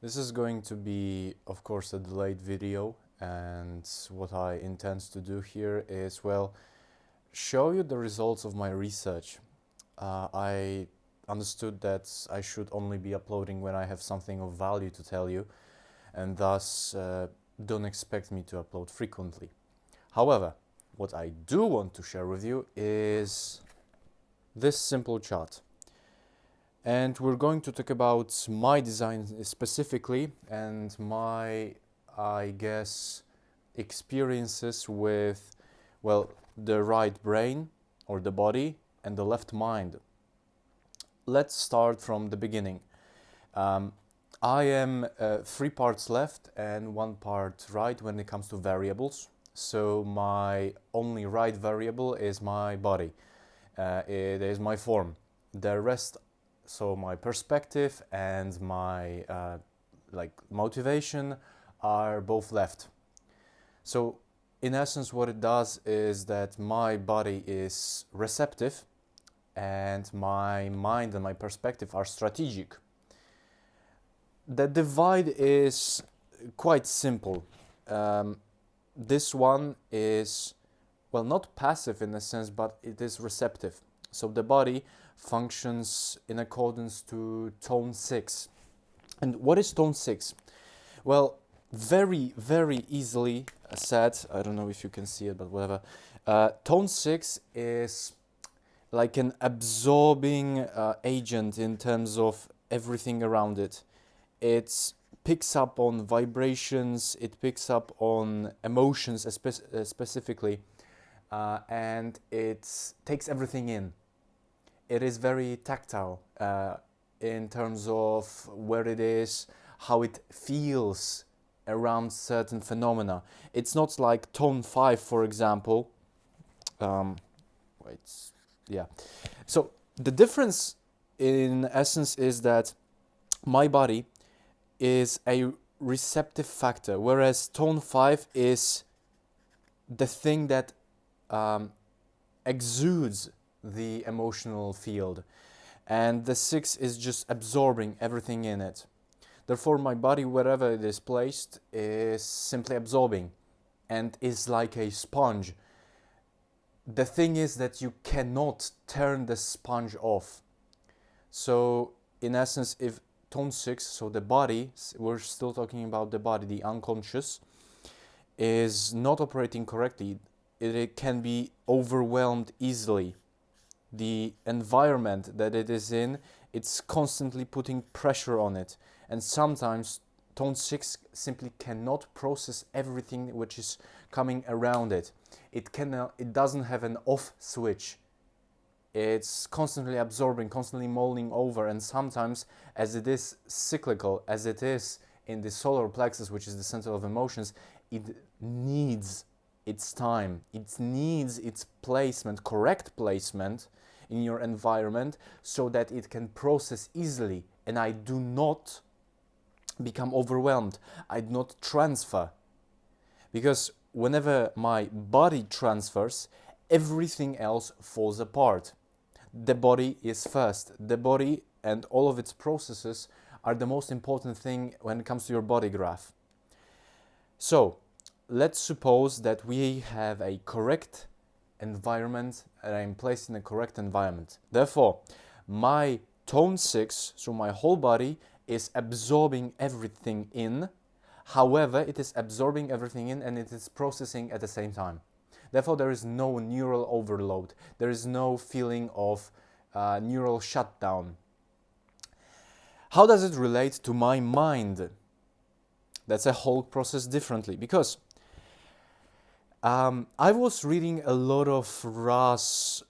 This is going to be, of course, a delayed video, and what I intend to do here is, well, show you the results of my research. I understood that I should only be uploading when I have something of value to tell you, and thus don't expect me to upload frequently. However, what I do want to share with you is this simple chart. And we're going to talk about my design specifically and my, I guess, experiences with, well, the right brain or the body and the left mind. Let's start from the beginning. I am 3 parts left and 1 part right when it comes to variables. So my only right variable is my body. It is my form. The rest, so my perspective and my motivation, are both left. So in essence, what it does is that my body is receptive and my mind and my perspective are strategic. The divide is quite simple. This one is, well, not passive in a sense, but it is receptive. So the body functions in accordance to tone 6. And what is tone 6? Well, very, very easily said. I don't know if you can see it, but whatever. Tone 6 is like an absorbing agent in terms of everything around it. It picks up on vibrations, it picks up on emotions specifically, and it takes everything in. It is very tactile in terms of where it is, how it feels around certain phenomena. It's not like tone 5, for example. So the difference in essence is that my body is a receptive factor, whereas tone 5 is the thing that exudes the emotional field, and the 6 is just absorbing everything in it. Therefore, my body, wherever it is placed, is simply absorbing and is like a sponge. The thing is that you cannot turn the sponge off. So in essence, if tone 6, so the body, we're still talking about the body, the unconscious, is not operating correctly, it can be overwhelmed easily. The environment that it is in, it's constantly putting pressure on it, and sometimes tone 6 simply cannot process everything which is coming around it. It doesn't have an off switch. It's constantly absorbing, constantly mulling over, and sometimes, as it is cyclical, as it is in the solar plexus, which is the center of emotions, it needs its time, it needs its placement, correct placement in your environment, so that it can process easily. And I do not become overwhelmed, I do not transfer, because whenever my body transfers, everything else falls apart. The body is first. The body and all of its processes are the most important thing when it comes to your body graph. So let's suppose that we have a correct environment and I'm placed in a correct environment. Therefore, my tone 6, so my whole body, is absorbing everything in. However, it is absorbing everything in and it is processing at the same time. Therefore, there is no neural overload. There is no feeling of neural shutdown. How does it relate to my mind? That's a whole process differently, because I was reading a lot of RAS,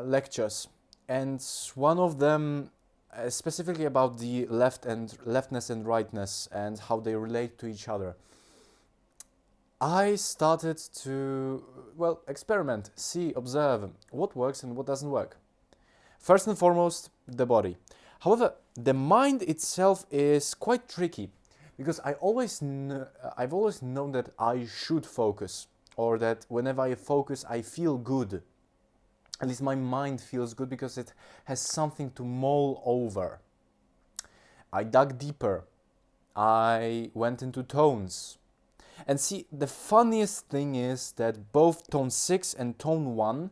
lectures, and one of them specifically about the leftness and rightness and how they relate to each other. I started to, well, experiment, see, observe what works and what doesn't work. First and foremost, the body. However, the mind itself is quite tricky, because I've always known that I should focus, or that whenever I focus, I feel good. At least my mind feels good because it has something to mull over. I dug deeper. I went into tones. And see, the funniest thing is that both tone 6 and tone 1,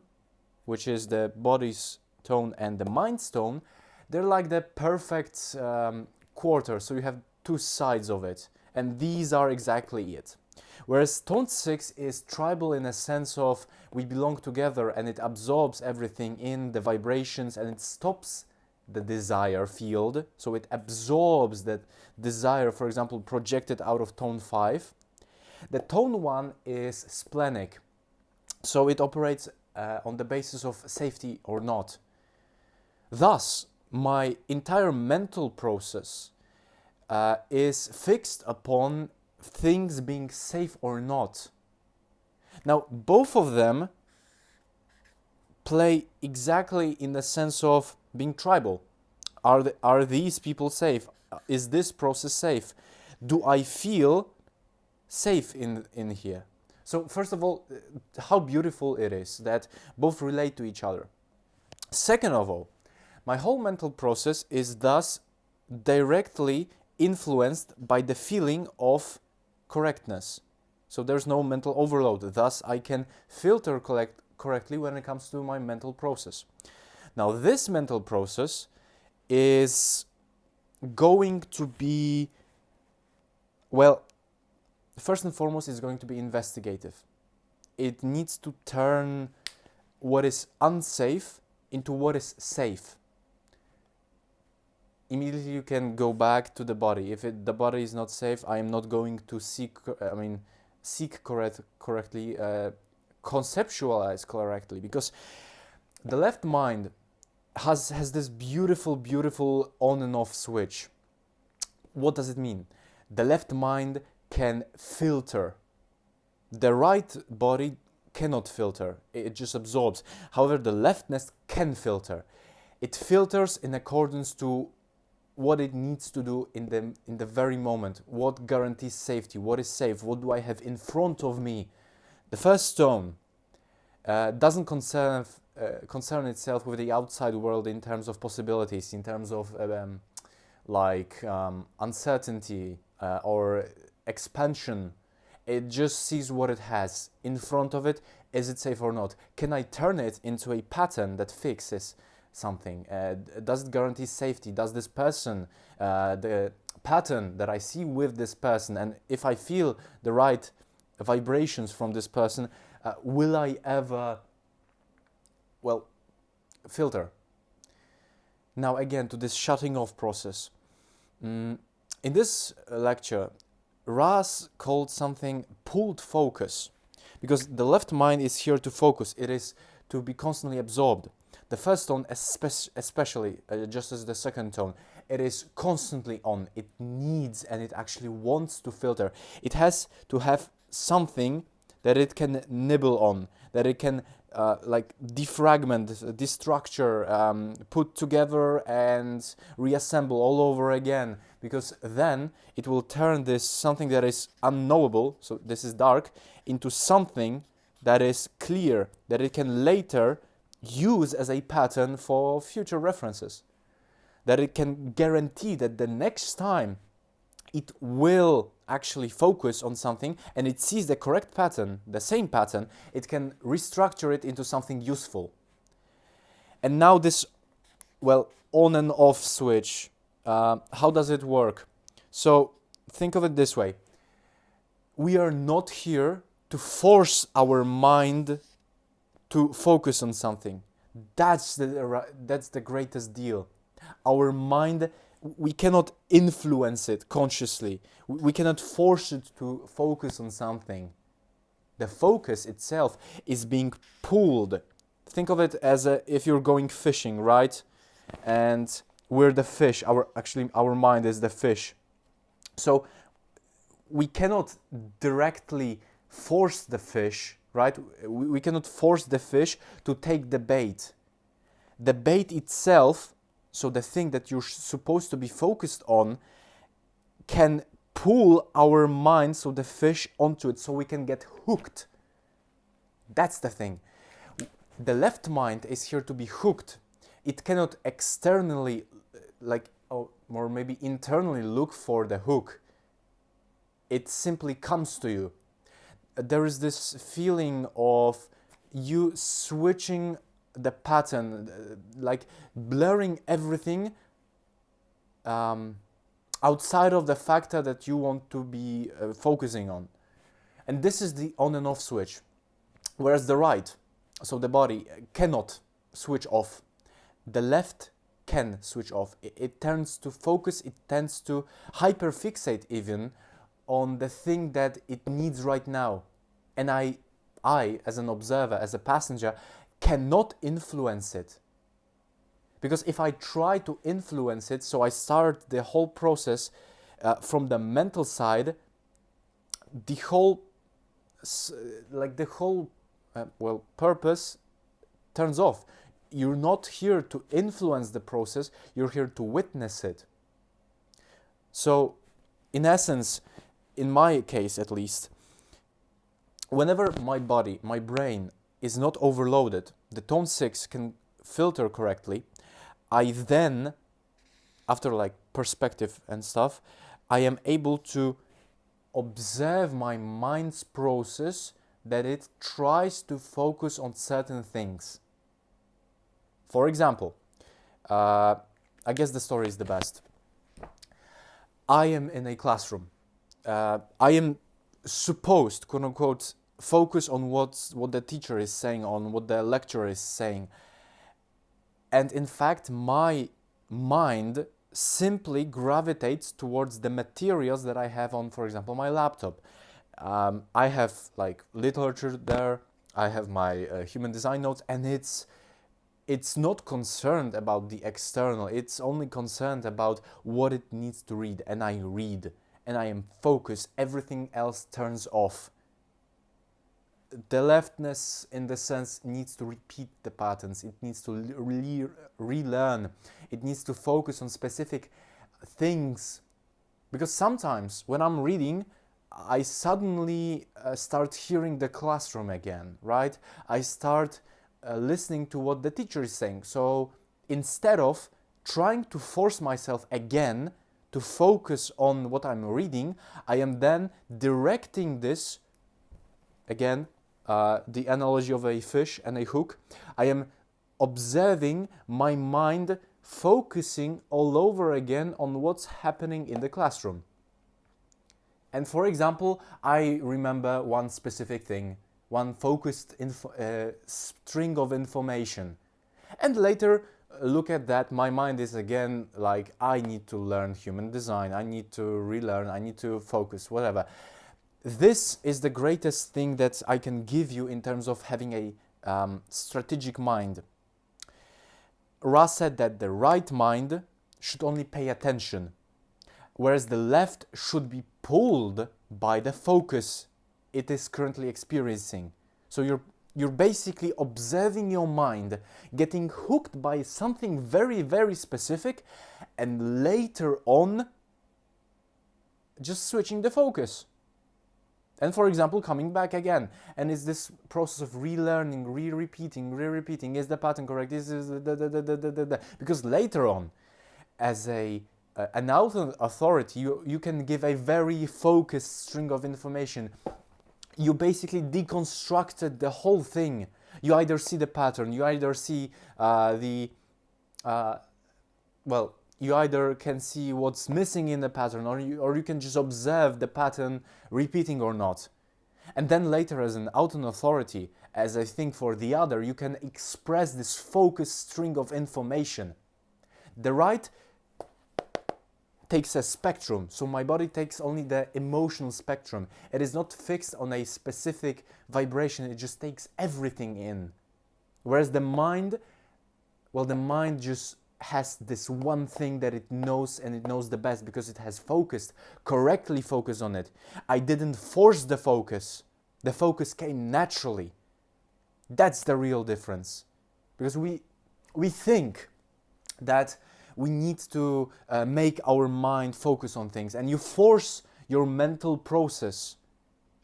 which is the body's tone and the mind's tone, they're like the perfect quarter. So you have two sides of it. And these are exactly it. Whereas tone 6 is tribal in a sense of we belong together and it absorbs everything in the vibrations and it stops the desire field. So it absorbs that desire, for example, projected out of tone 5. The tone 1 is splenic. So it operates on the basis of safety or not. Thus, my entire mental process is fixed upon things being safe or not. Now, both of them play exactly in the sense of being tribal. Are these people safe? Is this process safe? Do I feel safe in here? So first of all, how beautiful it is that both relate to each other. Second of all, my whole mental process is thus directly influenced by the feeling of correctness. So there's no mental overload. Thus, I can filter correctly when it comes to my mental process. Now, this mental process is going to be, well, first and foremost, it's going to be investigative. It needs to turn what is unsafe into what is safe. Immediately you can go back to the body. If the body is not safe, I am not going to seek correctly, conceptualize correctly, because the left mind has this beautiful on and off switch. What does it mean? The left mind can filter. The right body cannot filter. It just absorbs. However, the leftness can filter. It filters in accordance to what it needs to do in the very moment. What guarantees safety? What is safe? What do I have in front of me? The first tone doesn't concern itself with the outside world in terms of possibilities, in terms of uncertainty or expansion. It just sees what it has in front of it. Is it safe or not? Can I turn it into a pattern that fixes something? Does it guarantee safety? Does this person, the pattern that I see with this person, and if I feel the right vibrations from this person, will I ever, filter? Now again, to this shutting off process. In this lecture, Ras called something pulled focus, because the left mind is here to focus. It is to be constantly absorbed. The first tone especially, just as the second tone, it is constantly on. It needs and it actually wants to filter. It has to have something that it can nibble on, that it can defragment, destructure, put together and reassemble all over again, because then it will turn this something that is unknowable, so this is dark, into something that is clear, that it can later use as a pattern for future references, that it can guarantee that the next time it will actually focus on something and it sees the correct pattern, the same pattern, it can restructure it into something useful. And now this, on and off switch, how does it work? So think of it this way. We are not here to force our mind to focus on something. That's the greatest deal. Our mind, we cannot influence it consciously. We cannot force it to focus on something. The focus itself is being pulled. Think of it as if you're going fishing, right? And we're the fish. Our mind is the fish. So we cannot directly force the fish, right? We cannot force the fish to take the bait. The bait itself, so the thing that you're supposed to be focused on, can pull our mind, so the fish, onto it, so we can get hooked. That's the thing. The left mind is here to be hooked. It cannot externally, or maybe internally look for the hook. It simply comes to you. There is this feeling of you switching the pattern, like blurring everything outside of the factor that you want to be focusing on. And this is the on and off switch. Whereas the right, so the body, cannot switch off. The left can switch off. It tends to focus, it tends to hyperfixate even on the thing that it needs right now. And I, as an observer, as a passenger, cannot influence it. Because if I try to influence it, so I start the whole process from the mental side, the whole purpose turns off. You're not here to influence the process, you're here to witness it. So, in essence, in my case at least, whenever my body, my brain is not overloaded, the tone 6 can filter correctly, I then, after like perspective and stuff, I am able to observe my mind's process that it tries to focus on certain things. For example, I guess the story is the best. I am in a classroom. I am supposed, quote unquote, focus on what the teacher is saying, on what the lecturer is saying. And in fact, my mind simply gravitates towards the materials that I have on, for example, my laptop. I have like literature there, I have my human design notes, and it's not concerned about the external, it's only concerned about what it needs to read, and I read, and I am focused, everything else turns off. The leftness, in the sense, needs to repeat the patterns, it needs to relearn, it needs to focus on specific things. Because sometimes when I'm reading, I suddenly start hearing the classroom again, right? I start listening to what the teacher is saying. So instead of trying to force myself again to focus on what I'm reading, I am then directing this, again, the analogy of a fish and a hook, I am observing my mind focusing all over again on what's happening in the classroom. And for example, I remember one specific thing, one focused string of information. And later, look at that, my mind is again like, I need to learn human design, I need to relearn, I need to focus, whatever. This is the greatest thing that I can give you in terms of having a strategic mind. Ra said that the right mind should only pay attention, whereas the left should be pulled by the focus it is currently experiencing. So you're basically observing your mind, getting hooked by something very, very specific, and later on, just switching the focus. And for example, coming back again, and it's this process of relearning, re-repeating, is the pattern correct, because later on, as an authority, you can give a very focused string of information. You basically deconstructed the whole thing. You either see the pattern, you either see you either can see what's missing in the pattern, or you can just observe the pattern repeating or not. And then later, as an authority, as I think for the other, you can express this focused string of information. The right takes a spectrum, so my body takes only the emotional spectrum. It is not fixed on a specific vibration, it just takes everything in. Whereas the mind just has this one thing that it knows, and it knows the best because it has correctly focused on it. I didn't force the focus came naturally. That's the real difference. Because we think that we need to make our mind focus on things, and you force your mental process,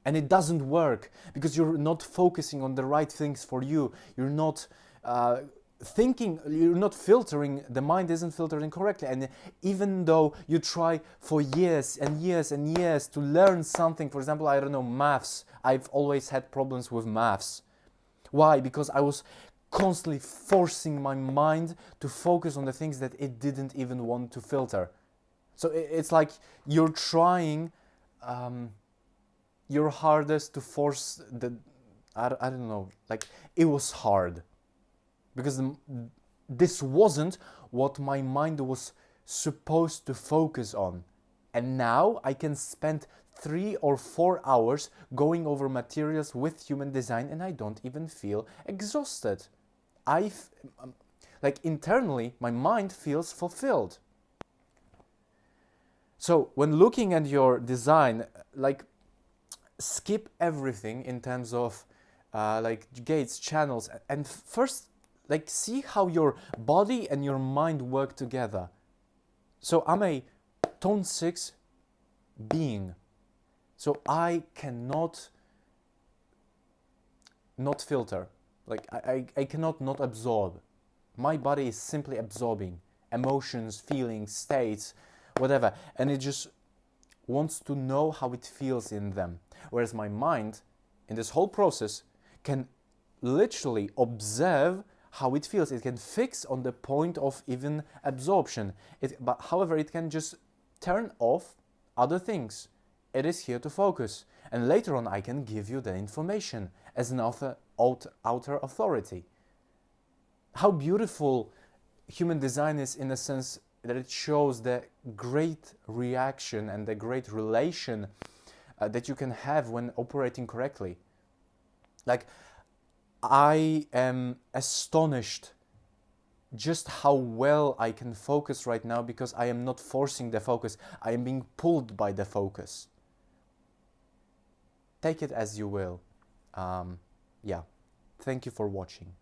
and it doesn't work because you're not focusing on the right things for you. You're not thinking, you're not filtering, the mind isn't filtering correctly. And even though you try for years and years and years to learn something, for example, I don't know, maths, I've always had problems with maths. Why? Because I was constantly forcing my mind to focus on the things that it didn't even want to filter. So it's like you're trying your hardest to force the, I don't know, like it was hard. Because this wasn't what my mind was supposed to focus on. And now I can spend 3 or 4 hours going over materials with human design and I don't even feel exhausted. Like internally, my mind feels fulfilled. So when looking at your design, like skip everything in terms of like gates, channels, and first like see how your body and your mind work together. So I'm a tone 6 being. So I cannot not filter. Like I cannot not absorb. My body is simply absorbing emotions, feelings, states, whatever. And it just wants to know how it feels in them. Whereas my mind, in this whole process, can literally observe how it feels. It can fix on the point of even absorption. But however, it can just turn off other things. It is here to focus. And later on, I can give you the information as an outer authority. How beautiful human design is in the sense that it shows the great reaction and the great relation that you can have when operating correctly. Like, I am astonished just how well I can focus right now because I am not forcing the focus. I am being pulled by the focus. Take it as you will. Yeah. Thank you for watching.